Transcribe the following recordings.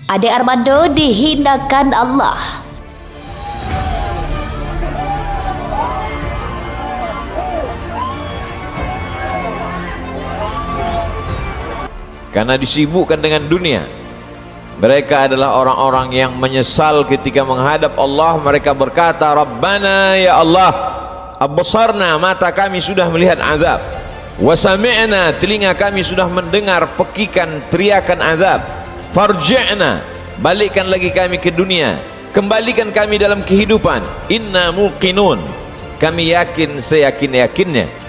Ade Armando dihinakan Allah. Karena disibukkan dengan dunia. Mereka adalah orang-orang yang menyesal ketika menghadap Allah. Mereka berkata, Rabbana ya Allah, absarna, mata kami sudah melihat azab, wa sami'na, telinga kami sudah mendengar pekikan teriakan azab, farji'na, balikkan lagi kami ke dunia, kembalikan kami dalam kehidupan, inna muqinun, kami yakin seyakin-yakinnya.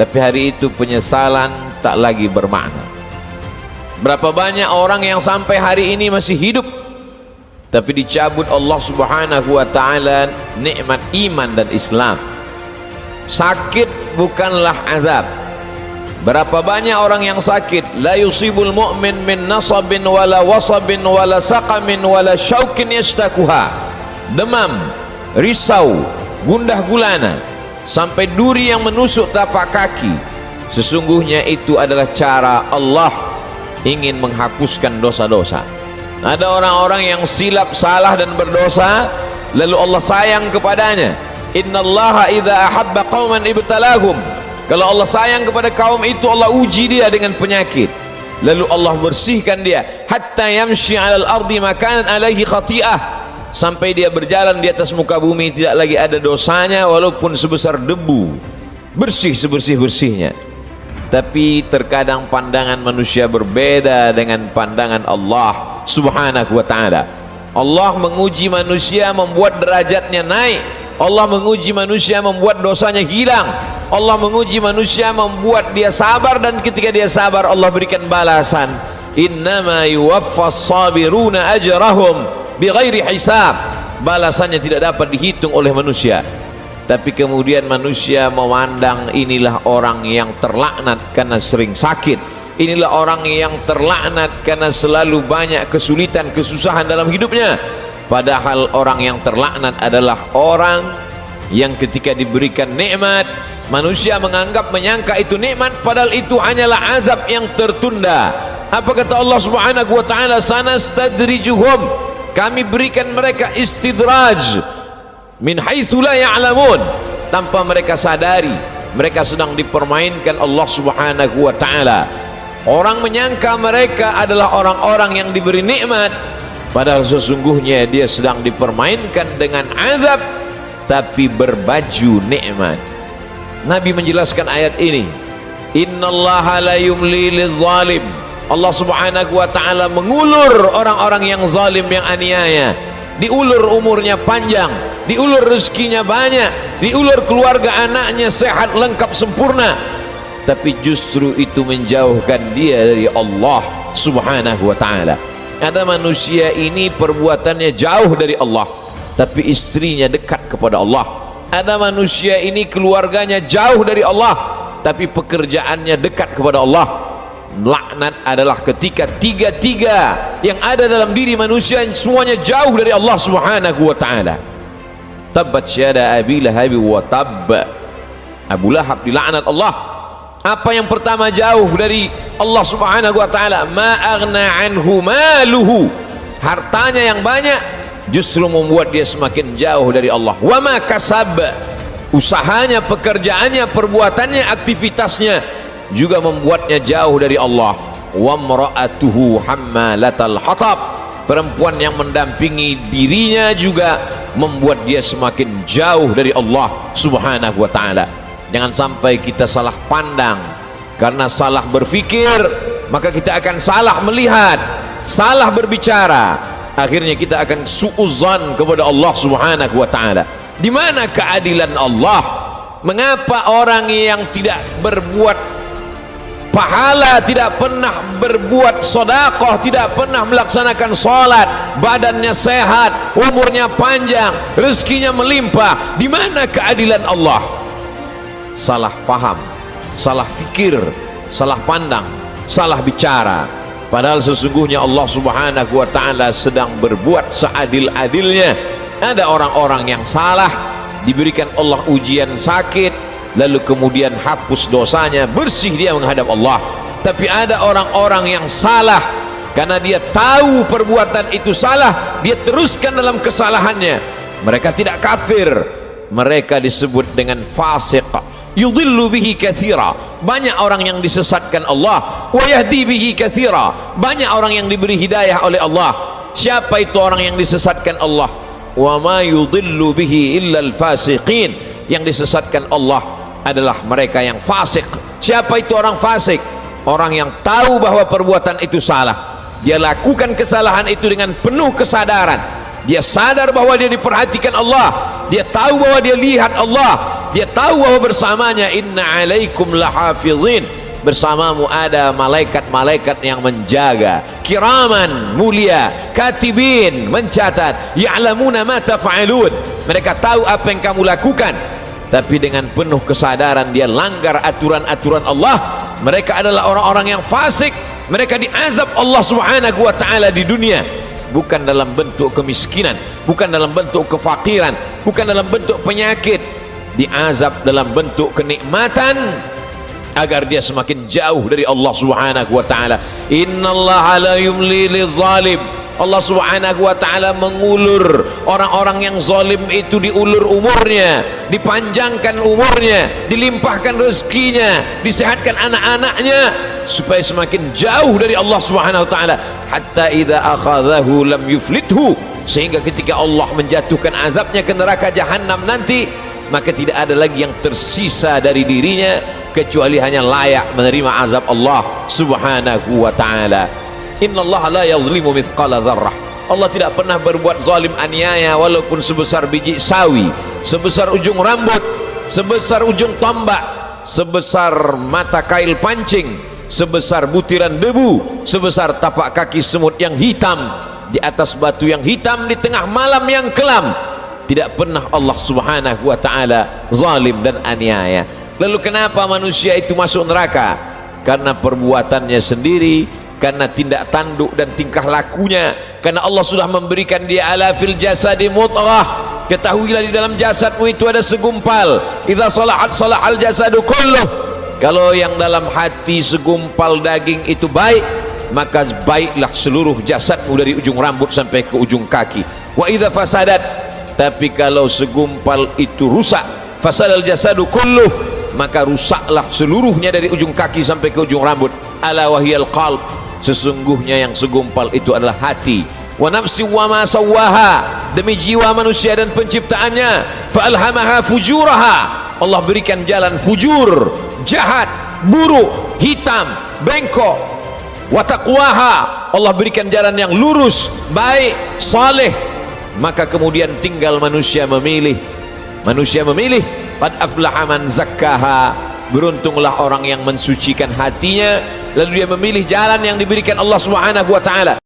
Tapi hari itu penyesalan tak lagi bermakna. Berapa banyak orang yang sampai hari ini masih hidup, tapi dicabut Allah subhanahu wa ta'ala nikmat iman dan Islam. Sakit bukanlah azab. Berapa banyak orang yang sakit, la yusibul mu'min min nasabin wala wasabin wala saqamin wala syaukin yastakuha, demam, risau, gundah gulana, sampai duri yang menusuk tapak kaki. Sesungguhnya itu adalah cara Allah ingin menghapuskan dosa-dosa. Ada orang-orang yang silap, salah dan berdosa, lalu Allah sayang kepadanya. Innallaha idza ahabba qauman ibtalahum. Kalau Allah sayang kepada kaum itu, Allah uji dia dengan penyakit, lalu Allah bersihkan dia hatta yamshi 'alal ardi makanan alaihi khati'ah, sampai dia berjalan di atas muka bumi tidak lagi ada dosanya walaupun sebesar debu, bersih sebersih-bersihnya. Tapi terkadang pandangan manusia berbeda dengan pandangan Allah subhanahu wa ta'ala. Allah menguji manusia membuat derajatnya naik, Allah menguji manusia membuat dosanya hilang, Allah menguji manusia membuat dia sabar, dan ketika dia sabar Allah berikan balasan, innama yuwaffas sabiruna ajrahum bighairi hisab. Balasannya tidak dapat dihitung oleh manusia. Tapi kemudian manusia memandang inilah orang yang terlaknat karena sering sakit, inilah orang yang terlaknat karena selalu banyak kesulitan, kesusahan dalam hidupnya. Padahal orang yang terlaknat adalah orang yang ketika diberikan nikmat, manusia menganggap, menyangka itu nikmat, padahal itu hanyalah azab yang tertunda. Apa kata Allah subhanahu wa ta'ala? Sanastadrijuhum, kami berikan mereka istidraj min haitsu la ya'lamun, tanpa mereka sadari mereka sedang dipermainkan Allah subhanahu wa ta'ala. Orang menyangka mereka adalah orang-orang yang diberi nikmat, padahal sesungguhnya dia sedang dipermainkan dengan azab tapi berbaju nikmat. Nabi menjelaskan ayat ini, innallaha la yumli lizalim, Allah subhanahu wa ta'ala mengulur orang-orang yang zalim, yang aniaya. Diulur umurnya panjang, diulur rezekinya banyak, diulur keluarga anaknya sehat lengkap sempurna, tapi justru itu menjauhkan dia dari Allah subhanahu wa ta'ala. Ada manusia ini perbuatannya jauh dari Allah, tapi istrinya dekat kepada Allah. Ada manusia ini keluarganya jauh dari Allah, tapi pekerjaannya dekat kepada Allah. Laknat adalah ketika tiga-tiga yang ada dalam diri manusia semuanya jauh dari Allah subhanahu wa ta'ala. Tabbat syada abi lahab wa tab, Abu Lahab dilaknat Allah. Apa yang pertama jauh dari Allah subhanahu wa ta'ala? Ma aghna anhu maluhu, hartanya yang banyak justru membuat dia semakin jauh dari Allah. Wa ma kasab, usahanya, pekerjaannya, perbuatannya, aktivitasnya juga membuatnya jauh dari Allah. Wa mra'atuhu hammalatal hatab, perempuan yang mendampingi dirinya juga membuat dia semakin jauh dari Allah subhanahu wa ta'ala. Jangan sampai kita salah pandang. Karena salah berfikir, maka kita akan salah melihat, salah berbicara, akhirnya kita akan su'uzan kepada Allah subhanahu wa ta'ala. Di mana keadilan Allah? Mengapa orang yang tidak berbuat pahala, tidak pernah berbuat sedekah, tidak pernah melaksanakan salat, badannya sehat, umurnya panjang, rezekinya melimpah, di mana keadilan Allah? Salah paham, salah fikir, salah pandang, salah bicara. Padahal sesungguhnya Allah Subhanahu wa ta'ala sedang berbuat seadil-adilnya. Ada orang-orang yang salah, diberikan Allah ujian sakit, lalu kemudian hapus dosanya, bersih dia menghadap Allah. Tapi ada orang-orang yang salah, karena dia tahu perbuatan itu salah, dia teruskan dalam kesalahannya. Mereka tidak kafir, mereka disebut dengan fasik. Yudhillu bihi katsira, banyak orang yang disesatkan Allah. Wa yahdi bihi katsira, banyak orang yang diberi hidayah oleh Allah. Siapa itu orang yang disesatkan Allah? Wa ma yudhillu bihi illa al-fasiqin, yang disesatkan Allah adalah mereka yang fasik. Siapa itu orang fasik? Orang yang tahu bahwa perbuatan itu salah, dia lakukan kesalahan itu dengan penuh kesadaran. Dia sadar bahwa dia diperhatikan Allah, dia tahu bahwa dia lihat Allah, dia tahu bahwa bersamanya inna alaikum lahafizin, bersamamu ada malaikat-malaikat yang menjaga, kiraman, mulia, katibin, mencatat, ya'lamuna ma taf'alun, mereka tahu apa yang kamu lakukan. Tapi dengan penuh kesadaran dia langgar aturan-aturan Allah. Mereka adalah orang-orang yang fasik. Mereka diazab Allah Subhanahu wa ta'ala di dunia, bukan dalam bentuk kemiskinan, bukan dalam bentuk kefakiran, bukan dalam bentuk penyakit. Diazab dalam bentuk kenikmatan, agar dia semakin jauh dari Allah Subhanahu wa ta'ala. Innallaha la yumli lizalim, Allah Subhanahu wa ta'ala mengulur orang-orang yang zalim itu, diulur umurnya, dipanjangkan umurnya, dilimpahkan rezekinya, disehatkan anak-anaknya, supaya semakin jauh dari Allah Subhanahu wa ta'ala. Hatta idza akhadhahu lam yuflithu, sehingga ketika Allah menjatuhkan azabnya ke neraka jahanam nanti, maka tidak ada lagi yang tersisa dari dirinya kecuali hanya layak menerima azab Allah Subhanahu wa ta'ala. Innallaha la yazlimu mithqala dzarrah, Allah tidak pernah berbuat zalim, aniaya, walaupun sebesar biji sawi, sebesar ujung rambut, sebesar ujung tombak, sebesar mata kail pancing, sebesar butiran debu, sebesar tapak kaki semut yang hitam di atas batu yang hitam di tengah malam yang kelam. Tidak pernah Allah Subhanahu wa ta'ala zalim dan aniaya. Lalu kenapa manusia itu masuk neraka? Karena perbuatannya sendiri, karena tindak tanduk dan tingkah lakunya. Karena Allah sudah memberikan dia ala fil jasadi mudghah, ketahuilah di dalam jasadmu itu ada segumpal. Idza salahat salahal jasadu kulluh, kalau yang dalam hati segumpal daging itu baik, maka baiklah seluruh jasadmu dari ujung rambut sampai ke ujung kaki. Wa idza fasadat, tapi kalau segumpal itu rusak, fasadal jasadu kulluh, maka rusaklah seluruhnya dari ujung kaki sampai ke ujung rambut. Ala wahyal qalb, sesungguhnya yang segumpal itu adalah hati. Wa nafsi wa ma sawwaha, demi jiwa manusia dan penciptaannya. Fa alhamaha fujuraha, Allah berikan jalan fujur, jahat, buruk, hitam, bengkok. Wa taqwaha, Allah berikan jalan yang lurus, baik, saleh. Maka kemudian tinggal manusia memilih. Manusia memilih. Qad aflaha man zakkaha, beruntunglah orang yang mensucikan hatinya, lalu dia memilih jalan yang diberikan Allah Subhanahu wa ta'ala.